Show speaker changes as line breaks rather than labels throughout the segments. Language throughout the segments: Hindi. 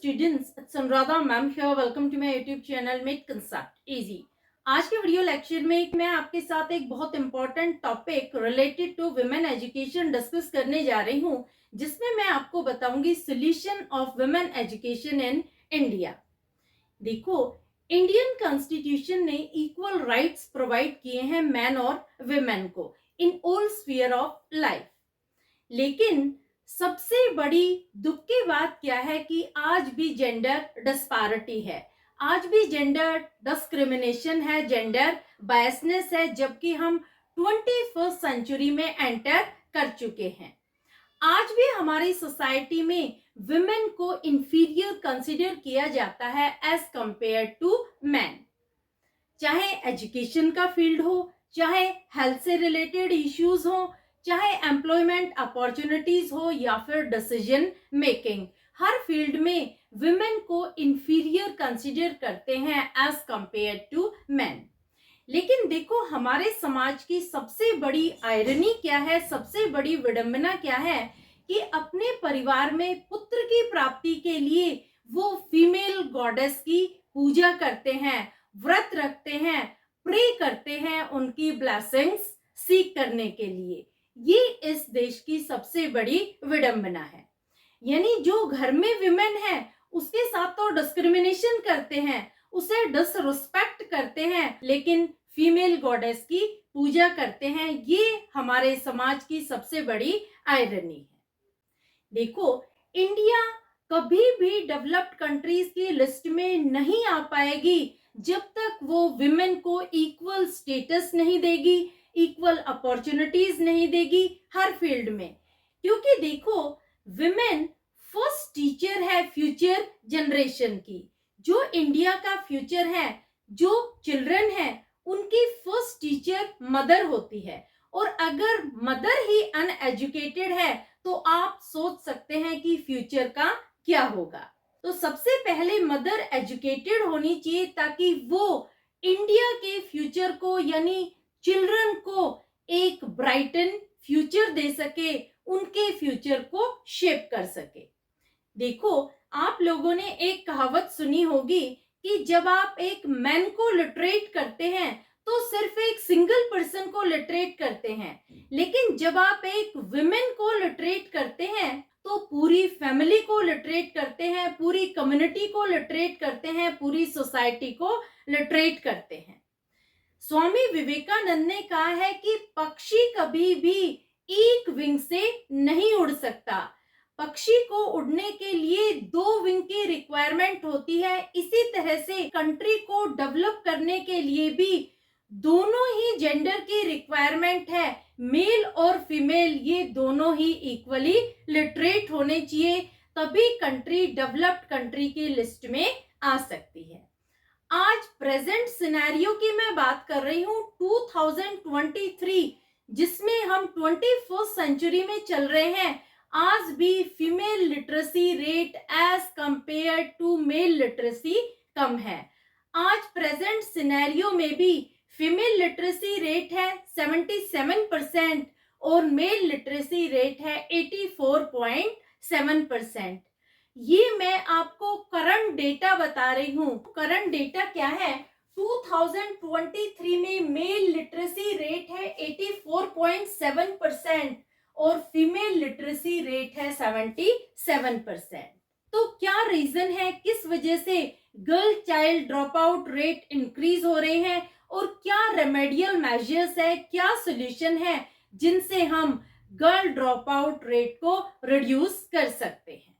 students, it's Anuradha ma'am here. Welcome to my YouTube channel Make Concept Easy. आज के वीडियो लेक्चर में मैं आपके साथ एक बहुत important topic related to women education discuss करने जा रही हूँ, जिसमें मैं आपको बताऊंगी solution of women education in India. देखो, इंडियन कॉन्स्टिट्यूशन ने इक्वल राइट्स प्रोवाइड किए हैं मैन और वुमेन को in all sphere of life, लेकिन सबसे बड़ी दुख की बात क्या है कि आज भी जेंडर डिस्पैरिटी है, आज भी जेंडर डिस्क्रिमिनेशन है, जेंडर बायसनेस है, जबकि हम 21st सेंचुरी में एंटर कर चुके हैं। आज भी हमारी सोसाइटी में वुमेन को इंफीरियर कंसीडर किया जाता है एज कंपेयर टू मैन, चाहे एजुकेशन का फील्ड हो, चाहे हेल्थ से रिलेटेड इश्यूज हो, चाहे एम्प्लॉयमेंट अपॉर्चुनिटीज हो या फिर डिसीजन मेकिंग, हर फील्ड में वुमेन को इंफीरियर कंसीडर करते हैं एज कंपेयर टू मैन। लेकिन देखो, हमारे समाज की सबसे बड़ी आयरनी क्या है, सबसे बड़ी विडंबना क्या है कि अपने परिवार में पुत्र की प्राप्ति के लिए वो फीमेल गॉडेस की पूजा करते हैं, व्रत रखते हैं, प्रे करते हैं उनकी ब्लेसिंग्स सीख करने के लिए। ये इस देश की सबसे बड़ी विडंबना है। यानी जो घर में विमेन है उसके साथ तो डिस्क्रिमिनेशन करते हैं, उसे डिसरिस्पेक्ट करते हैं, लेकिन फीमेल गॉडेस की पूजा करते हैं। ये हमारे समाज की सबसे बड़ी आयरनी है। देखो, इंडिया कभी भी डेवलप्ड कंट्रीज की लिस्ट में नहीं आ पाएगी जब तक वो विमेन को इक्वल स्टेटस नहीं देगी, इक्वल अपॉर्चुनिटीज नहीं देगी हर फील्ड में। क्योंकि देखो, विमेन फर्स्ट टीचर है फ्यूचर जनरेशन की। जो इंडिया का फ्यूचर है, जो चिल्ड्रन है, उनकी फर्स्ट टीचर मदर होती है। और अगर मदर ही अनएजुकेटेड है तो आप सोच सकते हैं कि फ्यूचर का क्या होगा। तो सबसे पहले मदर एजुकेटेड होनी चाहिए ताकि वो इंडिया के फ्यूचर को, यानी चिल्ड्रन को एक ब्राइटन फ्यूचर दे सके, उनके फ्यूचर को शेप कर सके। देखो, आप लोगों ने एक कहावत सुनी होगी कि जब आप एक मैन को लिटरेट करते हैं तो सिर्फ एक सिंगल पर्सन को लिटरेट करते हैं, लेकिन जब आप एक विमेन को लिटरेट करते हैं तो पूरी फैमिली को लिटरेट करते हैं, पूरी कम्युनिटी को लिटरेट करते हैं, पूरी सोसाइटी को लिटरेट करते हैं। स्वामी विवेकानंद ने कहा है कि पक्षी कभी भी एक विंग से नहीं उड़ सकता। पक्षी को उड़ने के लिए 2 विंग की रिक्वायरमेंट होती है। इसी तरह से कंट्री को डेवलप करने के लिए भी दोनों ही जेंडर की रिक्वायरमेंट है। मेल और फीमेल ये दोनों ही इक्वली लिटरेट होने चाहिए, तभी कंट्री डेवलप्ड कंट्री की लिस्ट में आ सकती है। आज प्रेजेंट सिनेरियो की मैं बात कर रही हूँ 2023, जिसमें हम 21st सेंचुरी में चल रहे हैं। आज भी female literacy rate as compare to male literacy कम है। आज प्रेजेंट सिनेरियो में भी फीमेल लिटरेसी रेट है 77% और मेल लिटरेसी रेट है 84.7%। ये मैं आपको करंट डेटा बता रही हूँ। करंट डेटा क्या है? 2023 में मेल लिटरेसी रेट है 84.7% और फीमेल लिटरेसी रेट है 77%। तो क्या रीजन है, किस वजह से girl child drop out rate increase हो रहे हैं और क्या रेमेडियल मेजर्स है, क्या सोल्यूशन है जिनसे हम गर्ल ड्रॉप आउट रेट को रिड्यूस कर सकते हैं?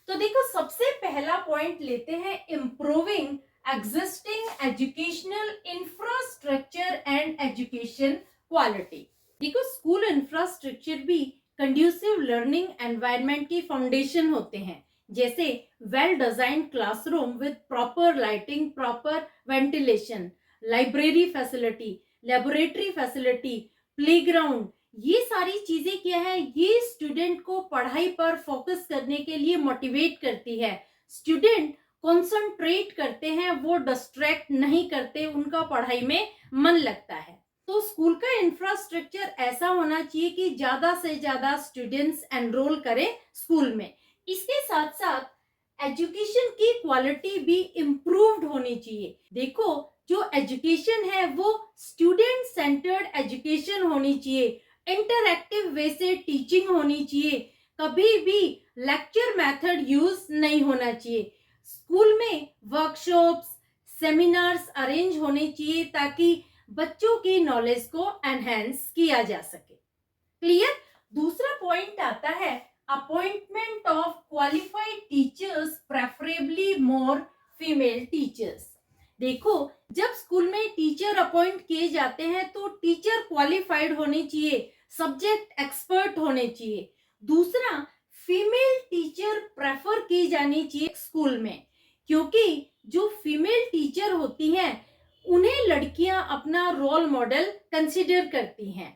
तो देखो, सबसे पहला पॉइंट लेते हैं improving existing educational infrastructure and education quality. देखो, स्कूल इंफ्रास्ट्रक्चर भी कंड्यूसिव लर्निंग एनवायरनमेंट की फाउंडेशन होते हैं, जैसे well design classroom with proper lighting, proper ventilation, library facility, laboratory facility, playground. ये सारी चीजें क्या है, ये स्टूडेंट को पढ़ाई पर फोकस करने के लिए मोटिवेट करती है। स्टूडेंट कंसंट्रेट करते हैं, वो डिस्ट्रैक्ट नहीं करते, उनका पढ़ाई में मन लगता है। तो स्कूल का इंफ्रास्ट्रक्चर ऐसा होना चाहिए कि ज्यादा से ज्यादा स्टूडेंट्स एनरोल करें स्कूल में। इसके साथ साथ एजुकेशन की क्वालिटी भी इम्प्रूव्ड होनी चाहिए। देखो, जो एजुकेशन है वो स्टूडेंट सेंटर्ड एजुकेशन होनी चाहिए, इंटरैक्टिव वे से टीचिंग होनी चाहिए, कभी भी लेक्चर मेथड यूज नहीं होना चाहिए। स्कूल में वर्कशॉप्स, सेमिनार्स अरेंज होने चाहिए ताकि बच्चों की नॉलेज को एनहेंस किया जा सके। क्लियर। दूसरा पॉइंट आता है appointment of qualified teachers, preferably more female teachers. देखो, जब स्कूल में टीचर अपॉइंट किए जाते हैं तो टीचर क्वालिफाइड होने चाहिए, सब्जेक्ट एक्सपर्ट होने चाहिए। दूसरा, फीमेल टीचर प्रेफर की जानी चाहिए स्कूल में, क्योंकि जो फीमेल टीचर होती हैं उन्हें लड़कियां अपना रोल मॉडल कंसिडर करती हैं।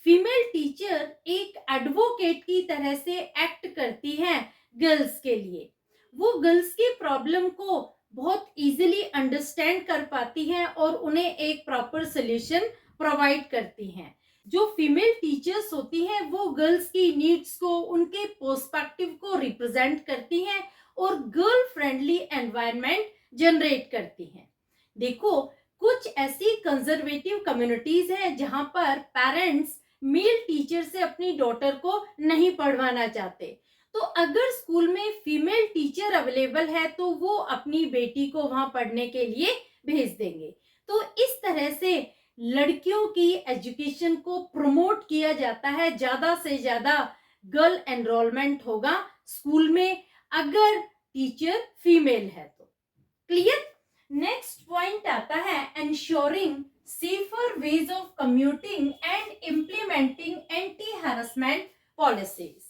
फीमेल टीचर एक एडवोकेट की तरह से एक्ट करती हैं गर्ल्स के लिए। वो गर्ल्स की प्रॉब्लम को बहुत इजीली अंडरस्टैंड कर पाती हैं और उन्हें एक प्रॉपर सॉल्यूशन प्रोवाइड करती हैं। जो फीमेल टीचर्स होती हैं वो गर्ल्स की नीड्स को, उनके पर्सपेक्टिव को रिप्रेजेंट करती हैं और गर्ल फ्रेंडली एनवायरनमेंट जनरेट करती हैं। देखो, कुछ ऐसी कंजर्वेटिव कम्युनिटीज हैं जहां पर पेरेंट्स मेल टीचर से अपनी डॉटर को नहीं पढ़वाना चाहते, तो अगर स्कूल में फीमेल टीचर अवेलेबल है तो वो अपनी बेटी को वहां पढ़ने के लिए भेज देंगे। तो इस तरह से लड़कियों की एजुकेशन को प्रमोट किया जाता है, ज्यादा से ज्यादा गर्ल एनरोलमेंट होगा स्कूल में अगर टीचर फीमेल है तो। क्लियर। नेक्स्ट पॉइंट आता है ensuring safer ways of commuting and implementing anti-harassment policies।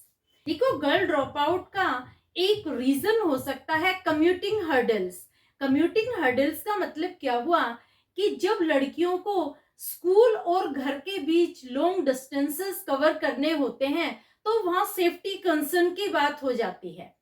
देखो, गर्ल ड्रॉप आउट का एक रीजन हो सकता है कम्यूटिंग हर्डल्स। कम्यूटिंग हर्डल्स का मतलब क्या हुआ कि जब लड़कियों को स्कूल और घर के बीच लॉन्ग डिस्टेंसेस कवर करने होते हैं तो वहां सेफ्टी कंसर्न की बात हो जाती है।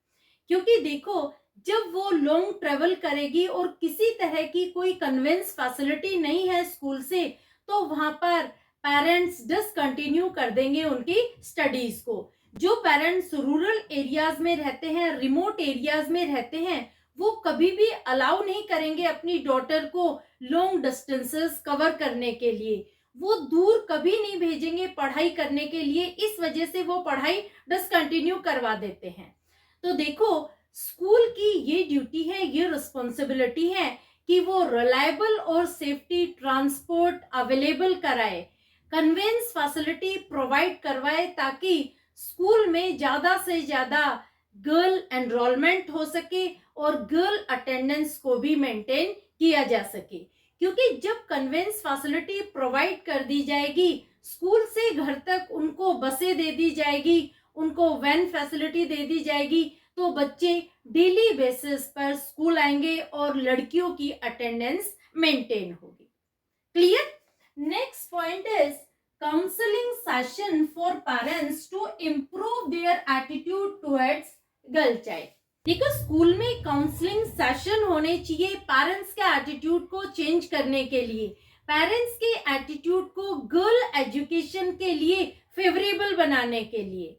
क्योंकि देखो, जब वो लॉन्ग ट्रेवल करेगी और किसी तरह की कोई कन्वेंस फैसिलिटी नहीं है स्कूल से, तो वहां पर पेरेंट्स डिसकंटिन्यू कर देंगे उनकी स्टडीज को। जो पेरेंट्स रूरल एरियाज में रहते हैं, रिमोट एरियाज में रहते हैं, वो कभी भी अलाउ नहीं करेंगे अपनी डॉटर को लॉन्ग डिस्टेंसेस कवर करने के लिए। वो दूर कभी नहीं भेजेंगे पढ़ाई करने के लिए, इस वजह से वो पढ़ाई डिसकंटिन्यू करवा देते हैं। तो देखो, स्कूल की ये ड्यूटी है, ये रिस्पॉन्सिबिलिटी है कि वो रिलायबल और सेफ्टी ट्रांसपोर्ट अवेलेबल कराए, कन्वेंस फैसिलिटी प्रोवाइड करवाए ताकि स्कूल में ज्यादा से ज्यादा गर्ल एनरोलमेंट हो सके और गर्ल अटेंडेंस को भी मेंटेन किया जा सके। क्योंकि जब कन्वेंस फैसिलिटी प्रोवाइड कर दी जाएगी, स्कूल से घर तक उनको बसें दे दी जाएगी, उनको वैन फैसिलिटी दे दी जाएगी, तो बच्चे डेली बेसिस पर स्कूल आएंगे और लड़कियों की अटेंडेंस मेंटेन होगी। Clear. Next point is counselling session for parents to improve their attitude towards girl child. देखो, स्कूल में काउंसलिंग सेशन होने चाहिए पेरेंट्स के एटीट्यूड को चेंज करने के लिए, पेरेंट्स के एटीट्यूड को गर्ल एजुकेशन के लिए फेवरेबल बनाने के लिए।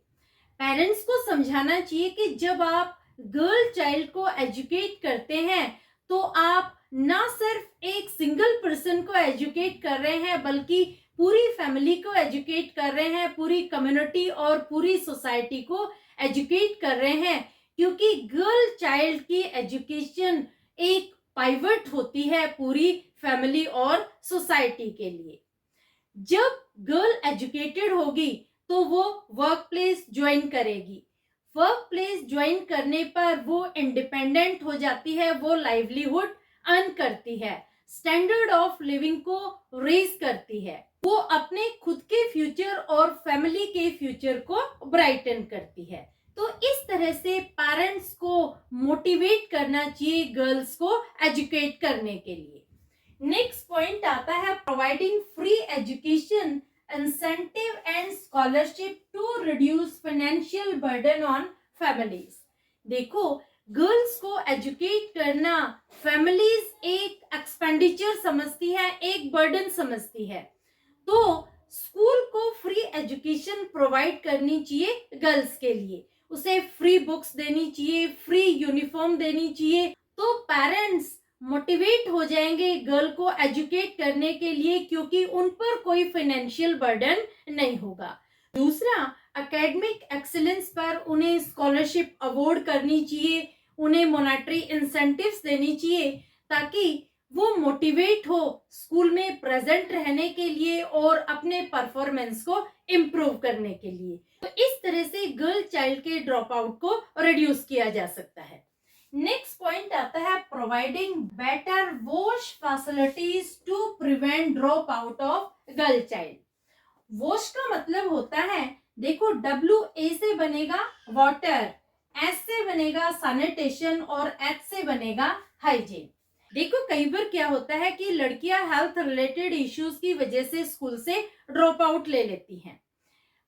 पेरेंट्स को समझाना चाहिए कि जब आप गर्ल चाइल्ड को एजुकेट करते हैं तो आप ना सिर्फ एक सिंगल पर्सन को एजुकेट कर रहे हैं बल्कि पूरी फैमिली को एजुकेट कर रहे हैं, पूरी कम्युनिटी और पूरी सोसाइटी को एजुकेट कर रहे हैं। क्योंकि गर्ल चाइल्ड की एजुकेशन एक पाइवट होती है पूरी फैमिली और सोसाइटी के लिए। जब गर्ल एजुकेटेड होगी तो वो वर्क प्लेस ज्वाइन करेगी, वर्क प्लेस ज्वाइन करने पर वो इंडिपेंडेंट हो जाती है, वो लाइवलीहुड अर्न करती है, स्टैंडर्ड ऑफ लिविंग को रेज करती है, वो अपने खुद के फ्यूचर और फैमिली के फ्यूचर को ब्राइटन करती है। तो इस तरह से पेरेंट्स को मोटिवेट करना चाहिए गर्ल्स को एजुकेट करने के लिए। नेक्स्ट पॉइंट आता है providing free education, incentive and scholarship to reduce financial burden on families. देखो, गर्ल्स को एजुकेट करना फैमिलीज एक एक्सपेंडिचर समझती है, एक बर्डन समझती है, तो स्कूल को फ्री एजुकेशन प्रोवाइड करनी चाहिए गर्ल्स के लिए। उसे फ्री बुक्स देनी चाहिए, फ्री यूनिफॉर्म देनी चाहिए, तो पेरेंट्स मोटिवेट हो जाएंगे गर्ल को एजुकेट करने के लिए, क्योंकि उन पर कोई फाइनेंशियल बर्डन नहीं होगा। दूसरा, एकेडमिक एक्सीलेंस पर उन्हें स्कॉलरशिप अवार्ड करनी चाहिए, उन्हें मॉनेटरी इंसेंटिव्स देनी चाहिए, ताकि वो मोटिवेट हो स्कूल में प्रेजेंट रहने के लिए और अपने परफॉर्मेंस को इम्प्रूव करने के लिए। तो इस तरह से गर्ल चाइल्ड के ड्रॉप आउट को रिड्यूस किया जा सकता है। नेक्स्ट पॉइंट आता है प्रोवाइडिंग बेटर वॉश facilities to prevent drop out of girl child. वॉश का मतलब होता है, देखो WA से बनेगा वाटर, S से बनेगा सैनिटेशन और H से बनेगा हाइजीन। देखो कई बार क्या होता है कि लड़कियां हेल्थ रिलेटेड इश्यूज की वजह से स्कूल से ड्रॉप आउट ले लेती हैं।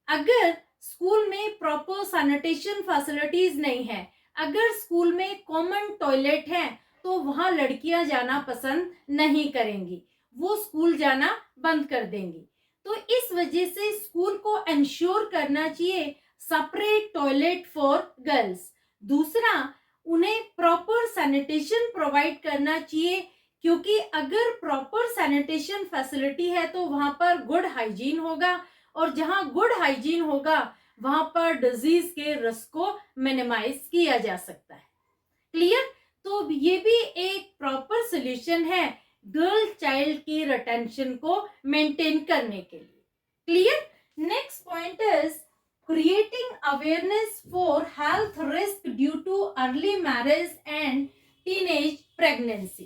अगर स्कूल में प्रॉपर सैनिटेशन फैसिलिटीज नहीं है, अगर स्कूल में कॉमन टॉयलेट है, तो वहां लड़कियां जाना पसंद नहीं करेंगी, वो स्कूल जाना बंद कर देंगी। तो इस वजह से स्कूल को इंश्योर करना चाहिए सेपरेट टॉयलेट फॉर गर्ल्स। दूसरा, उन्हें प्रॉपर सैनिटेशन प्रोवाइड करना चाहिए, क्योंकि अगर प्रॉपर सैनिटेशन फैसिलिटी है तो वहां पर गुड हाइजीन होगा, और जहां गुड हाइजीन होगा वहां पर डिजीज के रिस्क को मिनिमाइज किया जा सकता है। क्लियर? तो ये भी एक प्रॉपर सोल्यूशन है गर्ल चाइल्ड की रिटेंशन को मेंटेन करने के लिए। Clear? Next point is creating awareness for health risk due to early marriage and teenage pregnancy।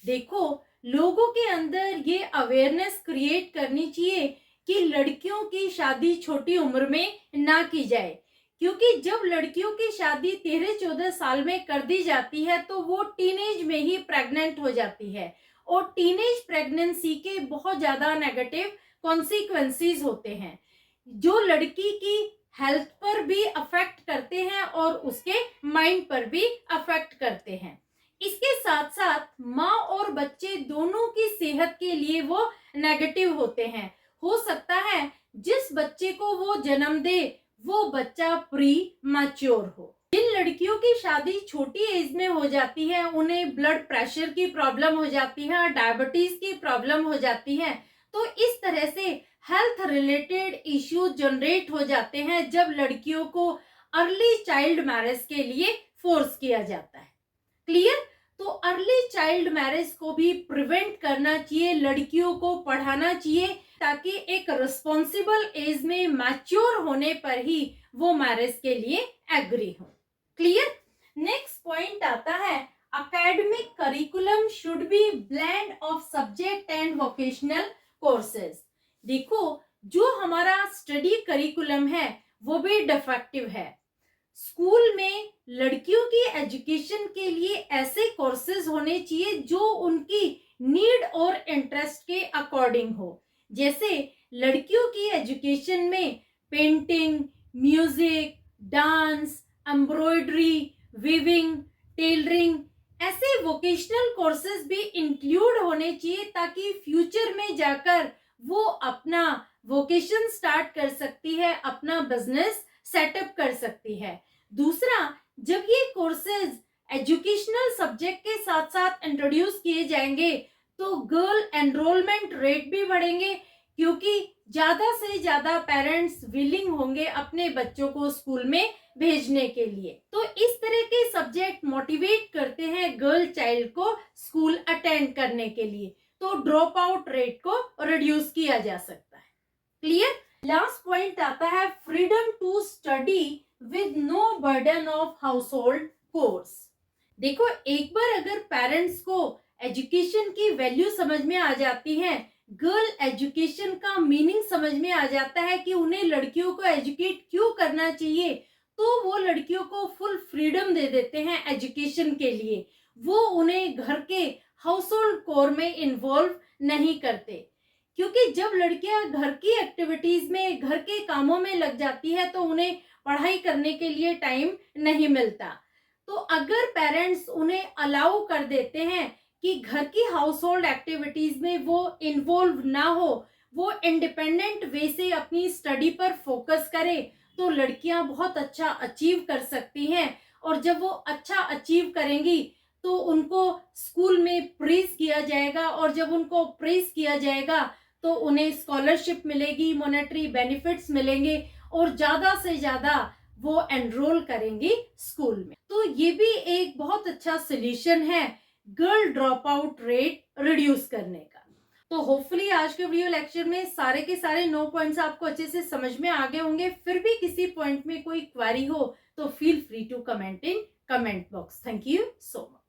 देखो लोगों के अंदर ये अवेयरनेस क्रिएट करनी चाहिए कि लड़कियों की शादी छोटी उम्र में ना की जाए, क्योंकि जब लड़कियों की शादी 13-14 साल में कर दी जाती है तो वो टीनेज में ही प्रेग्नेंट हो जाती है, और टीनेज प्रेगनेंसी के बहुत ज्यादा नेगेटिव कॉन्सिक्वेंसेस होते हैं, जो लड़की की हेल्थ पर भी अफेक्ट करते हैं और उसके माइंड पर भी अफेक्ट करते हैं। इसके साथ साथ माँ और बच्चे दोनों की सेहत के लिए वो नेगेटिव होते हैं। हो सकता है जिस बच्चे को वो जन्म दे वो बच्चा प्री मैच्योर हो। जिन लड़कियों की शादी छोटी एज में हो जाती है उन्हें ब्लड प्रेशर की प्रॉब्लम हो जाती है, डायबिटीज की प्रॉब्लम हो जाती है। तो इस तरह से हेल्थ रिलेटेड इश्यूज जनरेट हो जाते हैं जब लड़कियों को अर्ली चाइल्ड मैरिज के लिए फोर्स किया जाता है। क्लियर? तो अर्ली चाइल्ड मैरिज को भी प्रिवेंट करना चाहिए, लड़कियों को पढ़ाना चाहिए, ताकि एक रिस्पॉन्सिबल एज में मैच्योर होने पर ही वो मैरिज के लिए एग्री हो। क्लियर? नेक्स्ट पॉइंट आता है academic curriculum should be blend of subject and vocational courses. देखो जो हमारा स्टडी करिकुलम है वो भी डिफेक्टिव है। स्कूल में लड़कियों की एजुकेशन के लिए ऐसे कोर्सेज होने चाहिए जो उनकी नीड और इंटरेस्ट के अकॉर्डिंग हो। जैसे लड़कियों की एजुकेशन में painting, music, dance, embroidery, weaving, tailoring, ऐसे वोकेशनल कोर्सेज भी इंक्लूड होने चाहिए, ताकि फ्यूचर में जाकर वो अपना वोकेशन स्टार्ट कर सकती है, अपना बिजनेस सेटअप कर सकती है। दूसरा, जब ये कोर्सेज एजुकेशनल सब्जेक्ट के साथ साथ इंट्रोड्यूस किए जाएंगे तो गर्ल एनरोलमेंट रेट भी बढ़ेंगे, क्योंकि ज्यादा से ज्यादा पेरेंट्स विलिंग होंगे अपने बच्चों को स्कूल में भेजने के लिए। तो इस तरह के सब्जेक्ट मोटिवेट करते हैं गर्ल चाइल्ड को स्कूल अटेंड करने के लिए, तो ड्रॉप आउट रेट को रिड्यूस किया जा सकता है। क्लियर? लास्ट पॉइंट आता है freedom to study with no burden of household chores. देखो एक बार अगर पेरेंट्स को एजुकेशन की वैल्यू समझ में आ जाती है, गर्ल एजुकेशन का मीनिंग समझ में आ जाता है कि उन्हें लड़कियों को एजुकेट क्यों करना चाहिए, तो वो लड़कियों को फुल फ्रीडम दे देते हैं एजुकेशन के लिए। वो उन्हें घर के हाउस होल्ड कोर में इन्वॉल्व नहीं करते, क्योंकि जब लड़कियां घर की एक्टिविटीज में, घर के कामों में लग जाती है तो उन्हें पढ़ाई करने के लिए टाइम नहीं मिलता। तो अगर पेरेंट्स उन्हें अलाउ कर देते हैं कि घर की हाउस होल्ड एक्टिविटीज में वो इन्वॉल्व ना हो, वो इंडिपेंडेंट वे से अपनी स्टडी पर फोकस करे, तो लड़कियां बहुत अच्छा अचीव कर सकती हैं, और जब वो अच्छा अचीव करेंगी तो उनको स्कूल में प्रेज किया जाएगा, और जब उनको प्रेज किया जाएगा तो उन्हें स्कॉलरशिप मिलेगी, मॉनेटरी बेनिफिट्स मिलेंगे, और ज्यादा से ज्यादा वो एनरोल करेंगी स्कूल में। तो ये भी एक बहुत अच्छा सोल्यूशन है girl drop out rate reduce करने का। तो होपफुली आज के वीडियो लेक्चर में सारे के सारे 9 पॉइंट्स आपको अच्छे से समझ में आ गए होंगे। फिर भी किसी पॉइंट में कोई क्वेरी हो तो feel free to comment in comment box. Thank you so much.